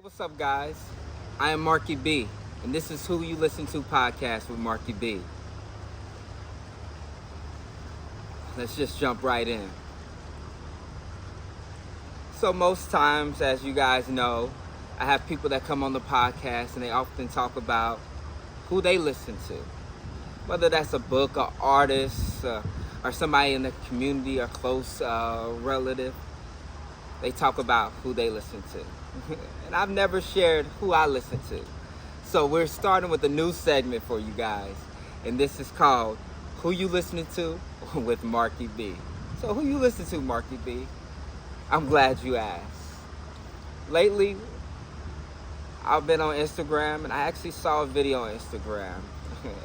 What's up, guys? I am Marky B, and this is Who You Listen To podcast with Marky B. Let's just jump right in. So most times, as you guys know, I have people that come on the podcast and they often talk about who they listen to. Whether that's a book, or artist, or somebody in the community or close relative. They talk about who they listen to. And I've never shared who I listen to. So we're starting with a new segment for you guys. And this is called Who You Listening To with Marky B. So who you listen to, Marky B? I'm glad you asked. Lately, I've been on Instagram and I actually saw a video on Instagram.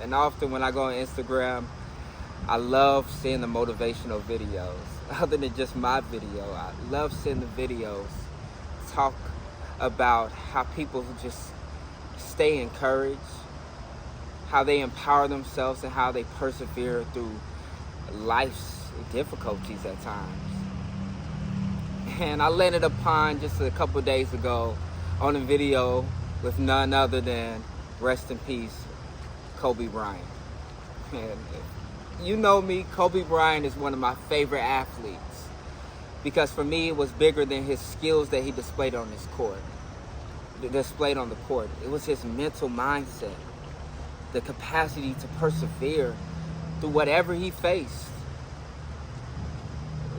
And often when I go on Instagram, I love seeing the motivational videos. Other than just my video, I love seeing the videos talk about how people just stay encouraged, how they empower themselves, and how they persevere through life's difficulties at times. And I landed upon just a couple of days ago on a video with none other than, rest in peace, Kobe Bryant. And you know me, Kobe Bryant is one of my favorite athletes because for me it was bigger than his skills that he displayed on the court. It was his mental mindset, the capacity to persevere through whatever he faced,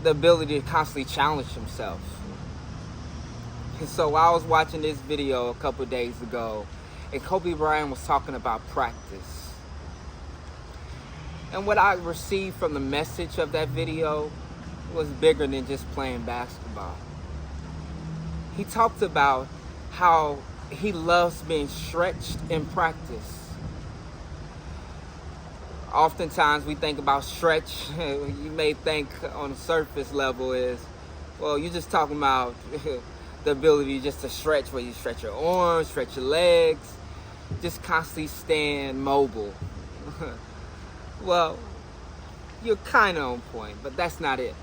the ability to constantly challenge himself. And so I was watching this video a couple days ago, and Kobe Bryant was talking about practice. And what I received from the message of that video was bigger than just playing basketball. He talked about how he loves being stretched in practice. Oftentimes we think about stretch, you may think on the surface level is, well, you're just talking about the ability just to stretch, where you stretch your arms, stretch your legs, just constantly staying mobile. Well, you're kind of on point, but that's not it.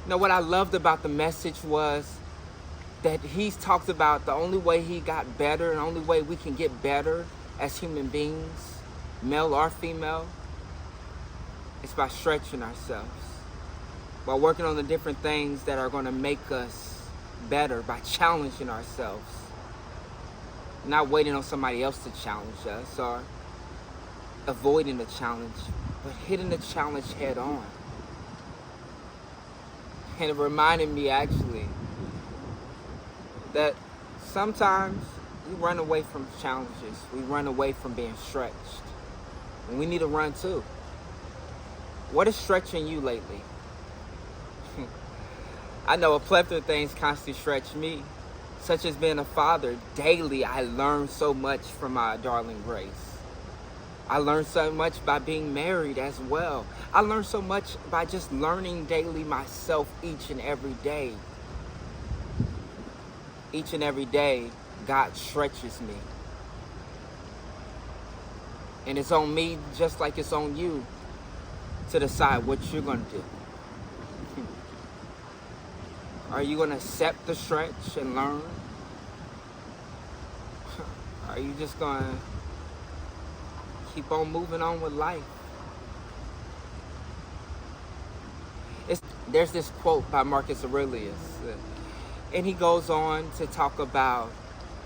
Now, what I loved about the message was that he's talked about the only way he got better and the only way we can get better as human beings, male or female, is by stretching ourselves, by working on the different things that are going to make us better, by challenging ourselves, not waiting on somebody else to challenge us or avoiding the challenge, but hitting the challenge head on. And it reminded me actually that sometimes we run away from challenges. We run away from being stretched. And we need to run too. What is stretching you lately? I know a plethora of things constantly stretch me, such as being a father. Daily, I learn so much from my darling Grace. I learned so much by being married as well. I learned so much by just learning daily myself each and every day. Each and every day, God stretches me. And it's on me just like it's on you to decide what you're going to do. Are you going to accept the stretch and learn? Are you just going to keep on moving on with life? There's this quote by Marcus Aurelius, and he goes on to talk about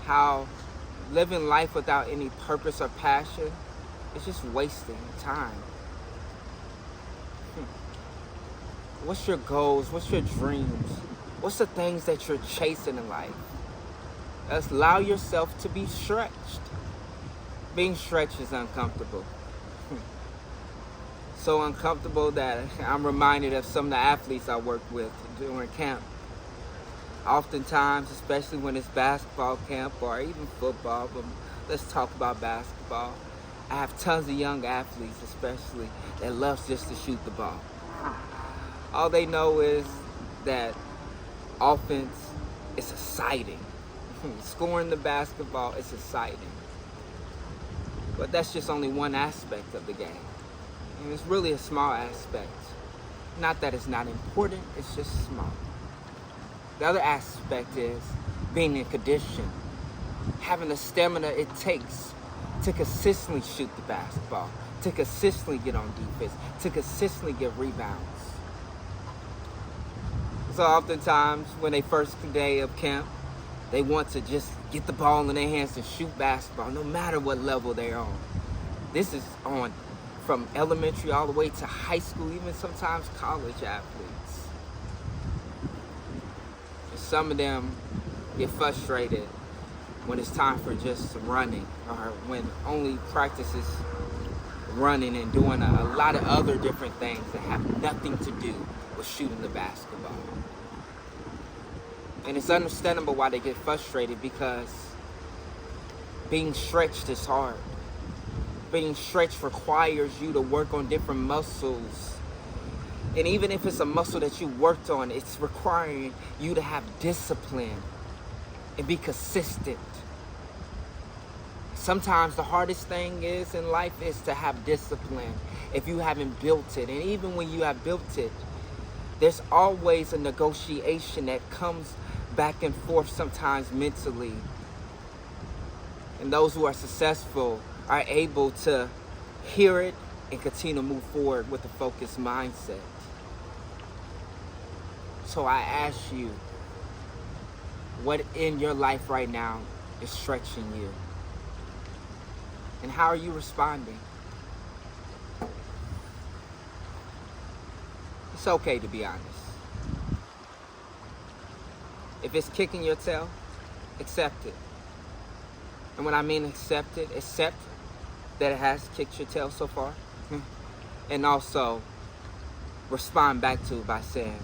how living life without any purpose or passion is just wasting time. What's your goals? What's your dreams? What's the things that you're chasing in life? Allow yourself to be stretched. Being stretched is uncomfortable. So uncomfortable that I'm reminded of some of the athletes I work with during camp. Oftentimes, especially when it's basketball camp or even football, but let's talk about basketball. I have tons of young athletes, especially, that loves just to shoot the ball. All they know is that offense is exciting. Scoring the basketball is exciting. But that's just only one aspect of the game. And it's really a small aspect. Not that it's not important, it's just small. The other aspect is being in condition. having the stamina it takes to consistently shoot the basketball, to consistently get on defense, to consistently get rebounds. So oftentimes when they first day of camp, they want to just get the ball in their hands and shoot basketball, no matter what level they're on. This is on from elementary all the way to high school, even sometimes college athletes. Some of them get frustrated when it's time for just running, or when only practice is running and doing a lot of other different things that have nothing to do with shooting the basketball. And it's understandable why they get frustrated, because being stretched is hard. Being stretched requires you to work on different muscles. And even if it's a muscle that you worked on, it's requiring you to have discipline and be consistent. Sometimes the hardest thing is in life is to have discipline if you haven't built it. And even when you have built it, there's always a negotiation that comes back and forth sometimes mentally. And those who are successful are able to hear it and continue to move forward with a focused mindset. So I ask you, what in your life right now is stretching you? And how are you responding? It's okay to be honest. If it's kicking your tail, accept it. And when I mean accept it, accept that it has kicked your tail so far. And also respond back to it by saying,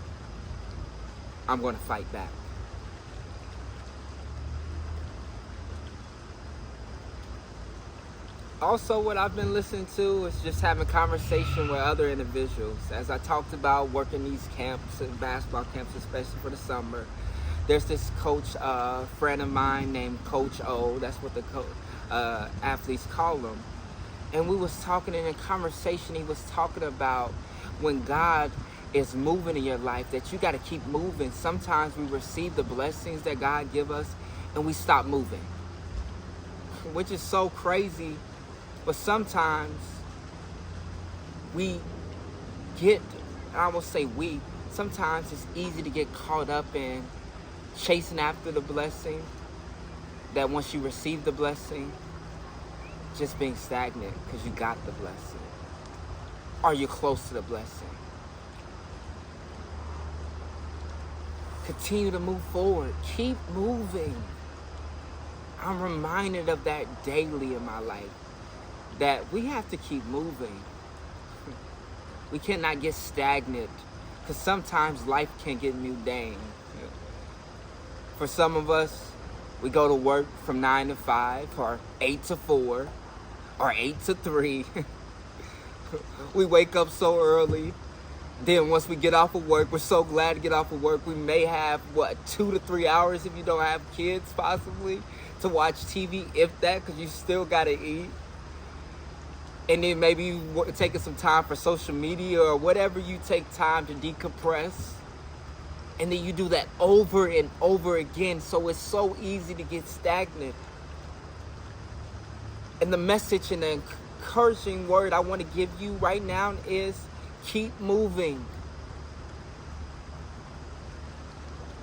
I'm going to fight back. Also, what I've been listening to is just having conversation with other individuals. As I talked about working these camps and basketball camps, especially for the summer, there's this coach, friend of mine named Coach O. That's what the athletes call him. And we was talking in a conversation, he was talking about when God is moving in your life, that you got to keep moving. Sometimes we receive the blessings that God give us and we stop moving, which is so crazy. But sometimes we get, I won't say we, sometimes it's easy to get caught up in chasing after the blessing, that once you receive the blessing, just being stagnant because you got the blessing. Are you close to the blessing? Continue to move forward. Keep moving. I'm reminded of that daily in my life, that we have to keep moving. We cannot get stagnant, because sometimes life can get mundane. For some of us, we go to work from 9 to 5 or 8 to 4 or 8 to 3. We wake up so early. Then once we get off of work, we're so glad to get off of work. We may have, 2 to 3 hours if you don't have kids, possibly, to watch TV, if that, because you still got to eat. And then maybe you taking some time for social media or whatever you take time to decompress. And then you do that over and over again. So it's so easy to get stagnant. And the message and the encouraging word I want to give you right now is keep moving.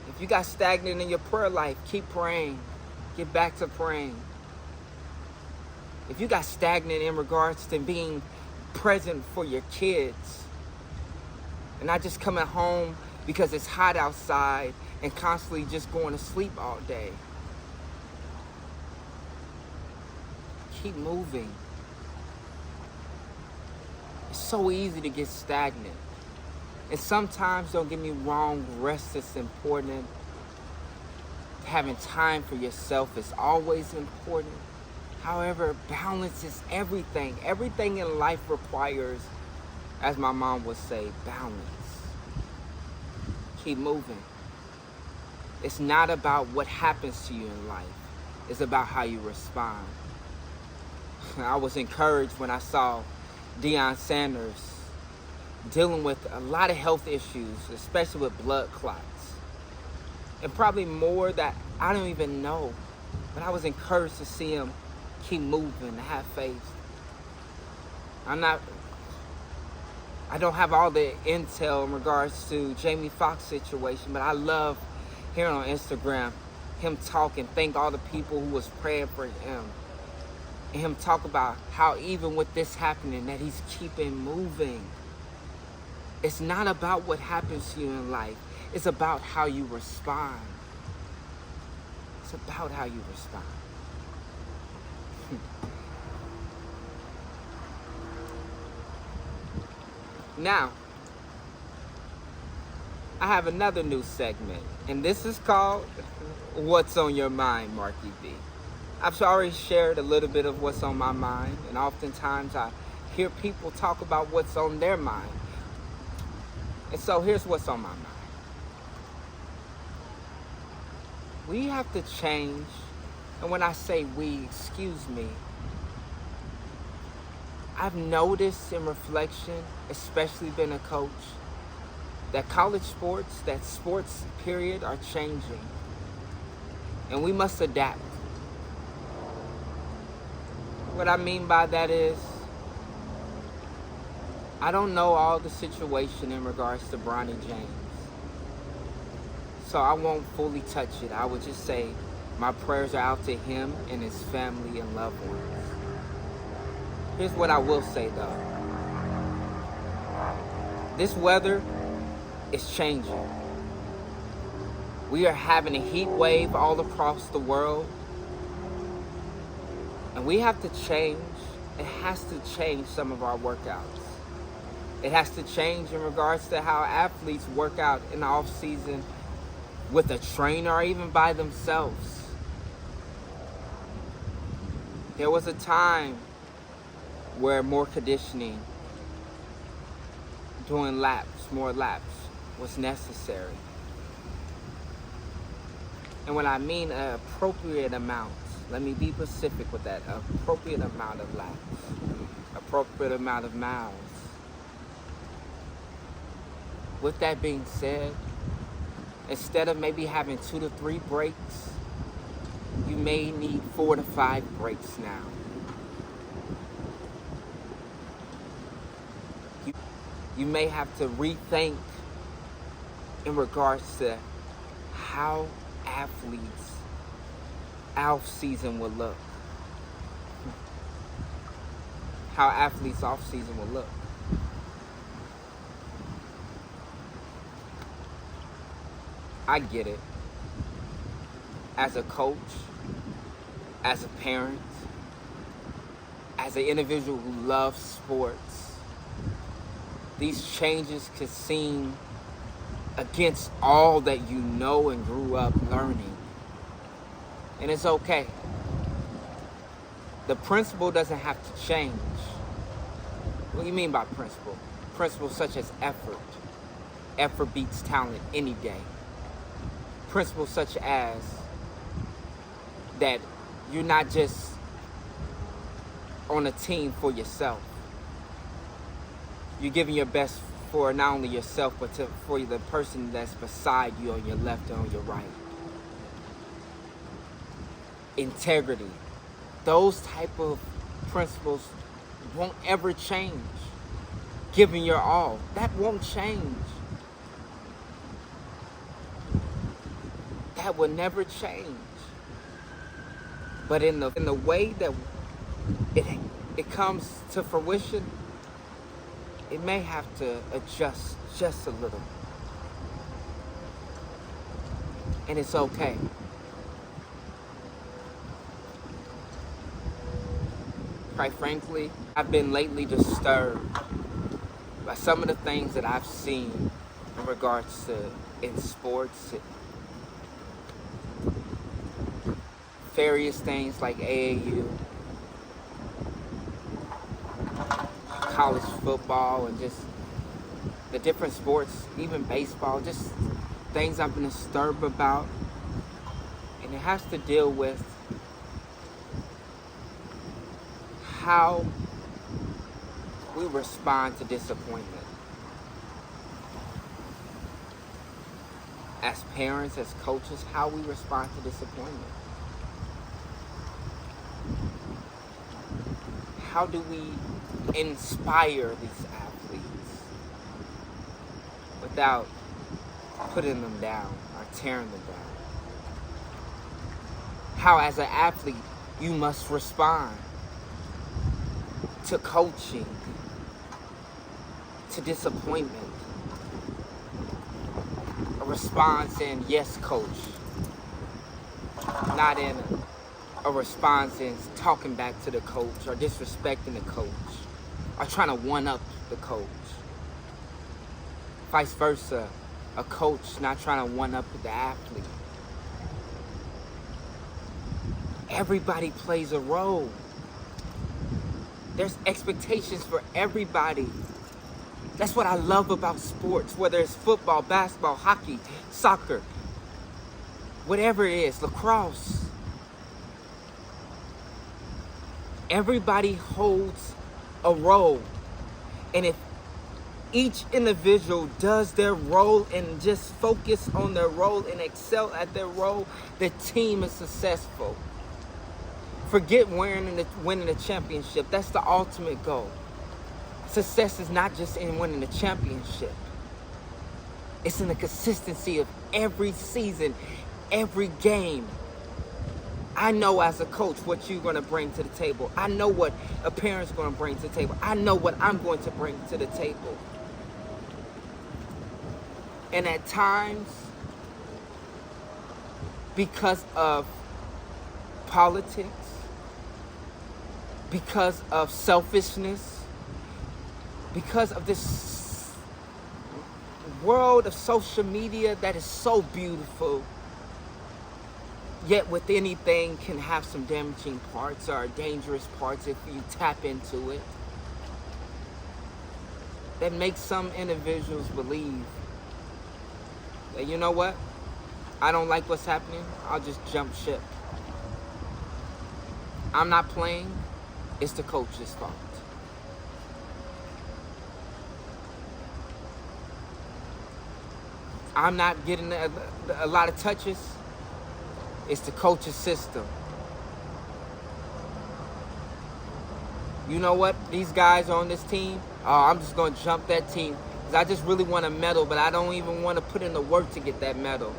If you got stagnant in your prayer life, keep praying. Get back to praying. If you got stagnant in regards to being present for your kids and not just coming home because it's hot outside and constantly just going to sleep all day, keep moving. It's so easy to get stagnant. And sometimes, don't get me wrong, rest is important. Having time for yourself is always important. However, balance is everything. Everything in life requires, as my mom would say, balance. Keep moving. It's not about what happens to you in life. It's about how you respond. I was encouraged when I saw Deion Sanders dealing with a lot of health issues, especially with blood clots. And probably more that I don't even know. But I was encouraged to see him keep moving, to have faith. I don't have all the intel in regards to Jamie Foxx situation, but I love hearing on Instagram him talk and thank all the people who was praying for him. And him talk about how even with this happening, that he's keeping moving. It's not about what happens to you in life. It's about how you respond. It's about how you respond. Now, I have another new segment, and this is called What's on Your Mind, Marky B. I've already shared a little bit of what's on my mind, and oftentimes I hear people talk about what's on their mind. And so here's what's on my mind. We have to change, and when I say we, excuse me, I've noticed in reflection, especially being a coach, that college sports, that sports period, are changing. And we must adapt. What I mean by that is, I don't know all the situation in regards to Bronny James. So I won't fully touch it. I would just say my prayers are out to him and his family and loved ones. Here's what I will say though. This weather is changing. We are having a heat wave all across the world. And we have to change. It has to change some of our workouts. It has to change in regards to how athletes work out in the off season with a trainer or even by themselves. There was a time where more conditioning, doing more laps was necessary. And when I mean an appropriate amount, let me be specific with that, appropriate amount of laps, appropriate amount of miles. With that being said, instead of maybe having 2 to 3 breaks, you may need 4 to 5 breaks now. You may have to rethink in regards to how athletes' off-season will look. How athletes' off-season will look. I get it. As a coach, as a parent, as an individual who loves sports, these changes could seem against all that you know and grew up learning. And it's okay. The principle doesn't have to change. What do you mean by principle? Principles such as effort. Effort beats talent any day. Principles such as that you're not just on a team for yourself. You're giving your best for not only yourself, but for the person that's beside you on your left and on your right. Integrity. Those type of principles won't ever change. Giving your all. That won't change. That will never change. But in the way that it comes to fruition, it may have to adjust just a little. And it's okay. Quite frankly, I've been lately disturbed by some of the things that I've seen in regards to in sports. Various things like AAU, college football, and just the different sports, even baseball, just things I've been disturbed about. And it has to deal with how we respond to disappointment. As parents, as coaches, how we respond to disappointment. how do we inspire these athletes without putting them down or tearing them down? How, as an athlete, you must respond to coaching, to disappointment. A response in, yes, coach. Not in a response in talking back to the coach or disrespecting the coach or trying to one-up the coach. Vice versa, a coach not trying to one-up the athlete. Everybody plays a role. There's expectations for everybody. That's what I love about sports, whether it's football, basketball, hockey, soccer, whatever it is, lacrosse. Everybody holds a role. And if each individual does their role and just focus on their role and excel at their role, the team is successful. Forget winning the championship. That's the ultimate goal. Success is not just in winning the championship. It's in the consistency of every season, every game. I know as a coach what you're going to bring to the table. I know what a parent's going to bring to the table. I know what I'm going to bring to the table. And at times, because of politics, because of selfishness, because of this world of social media that is so beautiful, yet with anything can have some damaging parts or dangerous parts if you tap into it, that makes some individuals believe that, you know what, I don't like what's happening, I'll just jump ship. I'm not playing, it's the coach's fault. I'm not getting a lot of touches, it's the coach's system. You know what? These guys on this team, I'm just going to jump that team because I just really want a medal, but I don't even want to put in the work to get that medal.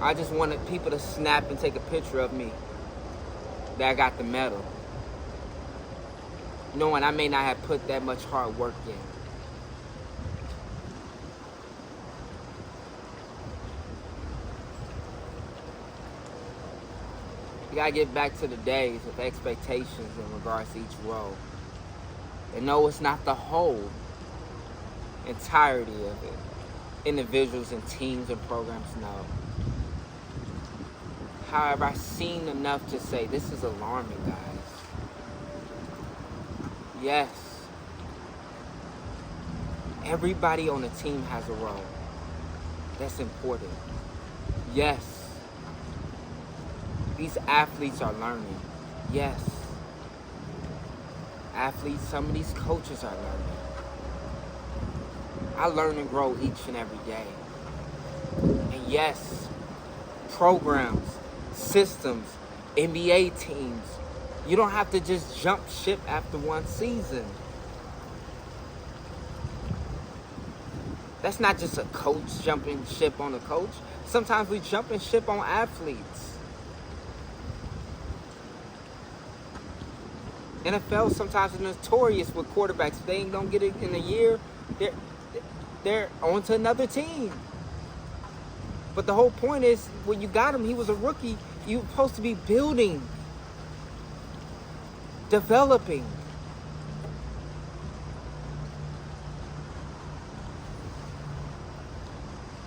I just wanted people to snap and take a picture of me that I got the medal, knowing I may not have put that much hard work in. You gotta get back to the days of expectations in regards to each role. And no, it's not the whole entirety of it. Individuals and teams and programs, no. However, I've seen enough to say this is alarming, guys. Yes. Everybody on the team has a role. That's important. Yes. These athletes are learning. Yes. Athletes, some of these coaches are learning. I learn and grow each and every day. And yes, programs, systems, NBA teams, you don't have to just jump ship after one season. That's not just a coach jumping ship on a coach. Sometimes we jumping ship on athletes. NFL sometimes is notorious with quarterbacks. If they don't get it in a year, they're on to another team. But the whole point is, when you got him, he was a rookie. You're supposed to be building, developing.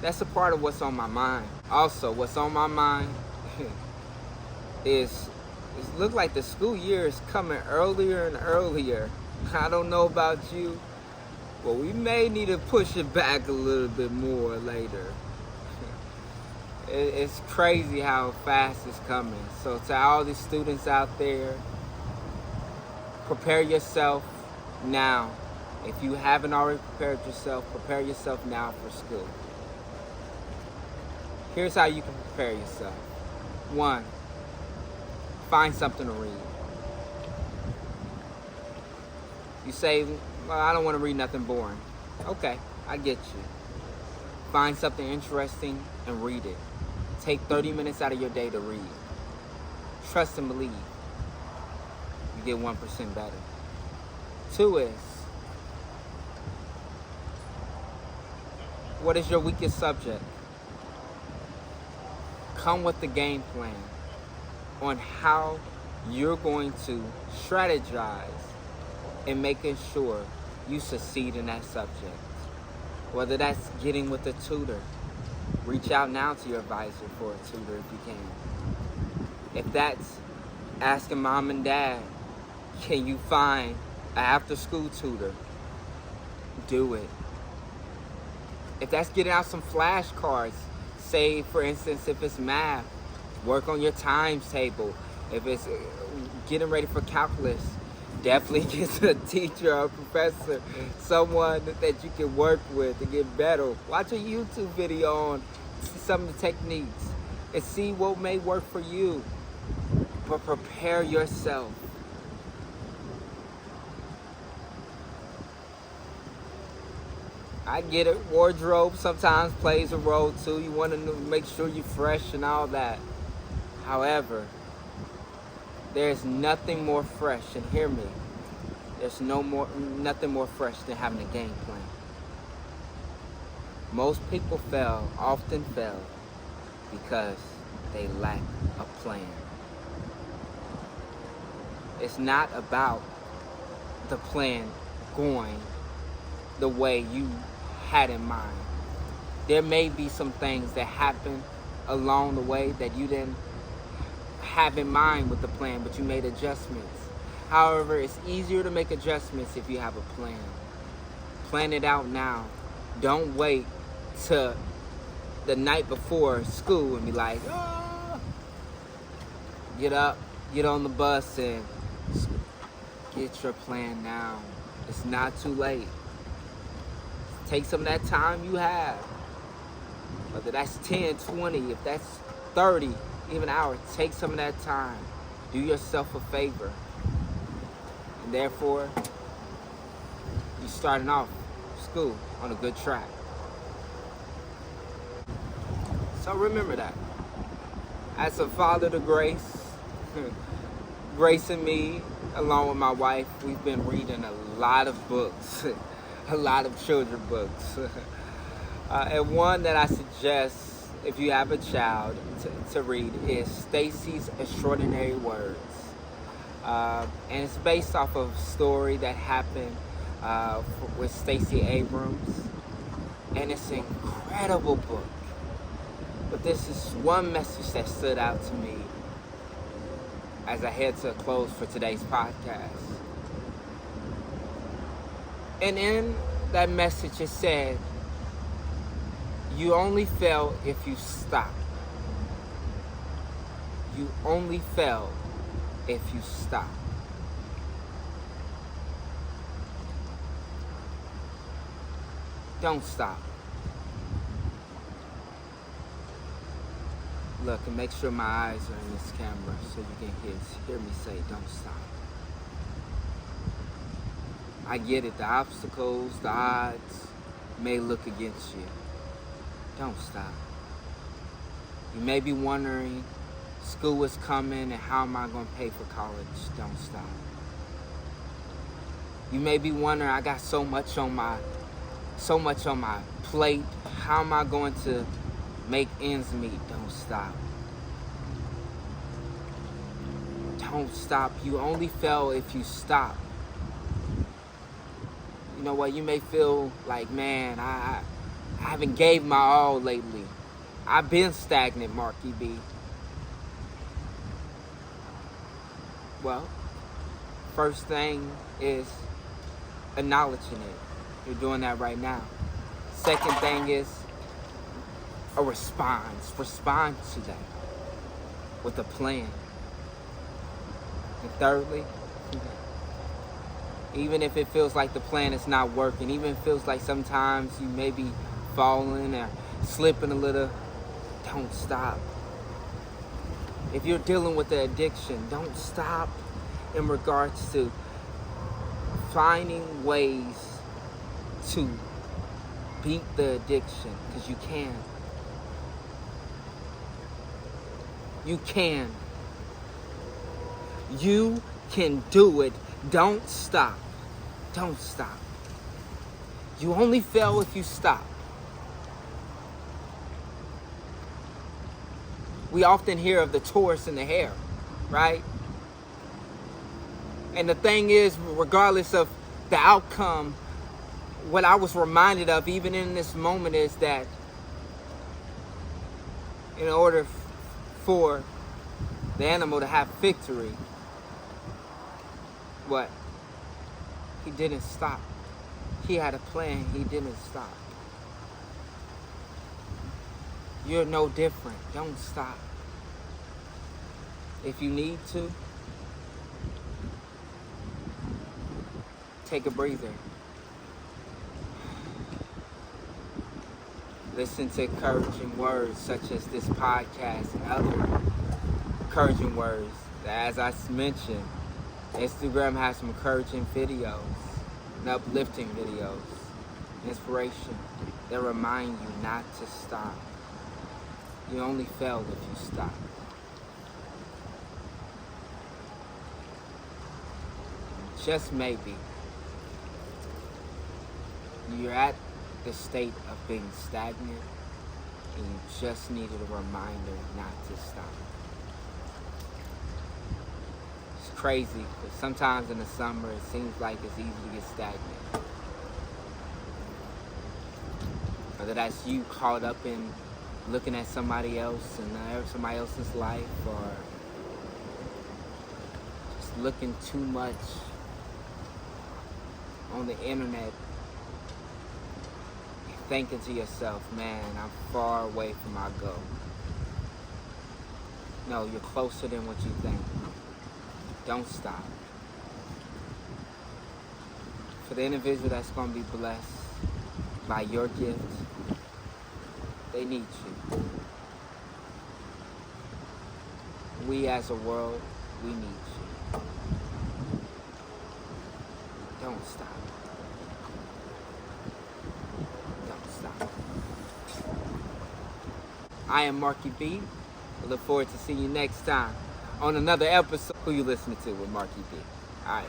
That's a part of what's on my mind. Also, what's on my mind is it looks like the school year is coming earlier and earlier. I don't know about you, but we may need to push it back a little bit more later. It's crazy how fast it's coming. So to all these students out there, prepare yourself now. If you haven't already prepared yourself, prepare yourself now for school. Here's how you can prepare yourself. 1, find something to read. You say, well, I don't want to read nothing boring. Okay, I get you. Find something interesting and read it. Take 30 minutes out of your day to read. Trust and believe. You get 1% better. 2 is, what is your weakest subject? Come with the game plan on how you're going to strategize in making sure you succeed in that subject. Whether that's getting with a tutor, reach out now to your advisor for a tutor if you can. If that's asking mom and dad, can you find an after-school tutor? Do it. If that's getting out some flashcards, say for instance if it's math, work on your times table. If it's getting ready for calculus, definitely get a teacher or a professor, someone that you can work with to get better. Watch a YouTube video on some of the techniques and see what may work for you. But prepare yourself. I get it, wardrobe sometimes plays a role too. You want to make sure you're fresh and all that. However, there's nothing more fresh, and hear me, there's nothing more fresh than having a game plan. Most people often fail because they lack a plan. It's not about the plan going the way you had in mind. There may be some things that happen along the way that you didn't have in mind with the plan, but you made adjustments. However, it's easier to make adjustments if you have a plan. Plan it out now. Don't wait till the night before school and be like, oh. Get up, get on the bus, and get your plan now. It's not too late. Take some of that time you have. Whether that's 10, 20, if that's 30, even an hour, take some of that time. Do yourself a favor. And therefore, you're starting off school on a good track. So remember that. As a father to Grace, Grace and me, along with my wife, we've been reading a lot of books, a lot of children books. And one that I suggest if you have a child to read is Stacy's Extraordinary Words. And it's based off of a story that happened with Stacey Abrams. And it's an incredible book. But this is one message that stood out to me as I head to a close for today's podcast. And in that message it said, you only fail if you stop. You only fail if you stop. Don't stop. Look, and make sure my eyes are in this camera so you can hear me say, don't stop. I get it, the obstacles, the odds may look against you. Don't stop. You may be wondering, school is coming and how am I going to pay for college? Don't stop. You may be wondering, I got so much on my plate. How am I going to make ends meet? Don't stop. Don't stop. You only fail if you stop. You know what? You may feel like, man, I haven't gave my all lately. I've been stagnant, Marky B. Well, first thing is acknowledging it. You're doing that right now. Second thing is a response. Respond to that with a plan. And thirdly, even if it feels like the plan is not working, even if it feels like sometimes you may be falling or slipping a little, don't stop. If you're dealing with the addiction, don't stop in regards to finding ways to beat the addiction, because you can. You can. You can do it. Don't stop. Don't stop. You only fail if you stop. We often hear of the tortoise and the hare, right? And the thing is, regardless of the outcome, what I was reminded of even in this moment is that in order for the animal to have victory, what? He didn't stop. He had a plan. He didn't stop. You're no different. Don't stop. If you need to, take a breather. Listen to encouraging words such as this podcast and other encouraging words. As I mentioned, Instagram has some encouraging videos and uplifting videos, inspiration that remind you not to stop. You only fail if you stop. Just maybe you're at the state of being stagnant and you just needed a reminder not to stop. It's crazy, but sometimes in the summer it seems like it's easy to get stagnant. Whether that's you caught up in looking at somebody else and somebody else's life, or just looking too much on the internet, thinking to yourself, man, I'm far away from my goal. No, you're closer than what you think. Don't stop. For the individual that's going to be blessed by your gift, they need you. We as a world, we need you. Don't stop. Don't stop. I am Marky B. I look forward to seeing you next time on another episode. Who you listening to with Marky B? All right.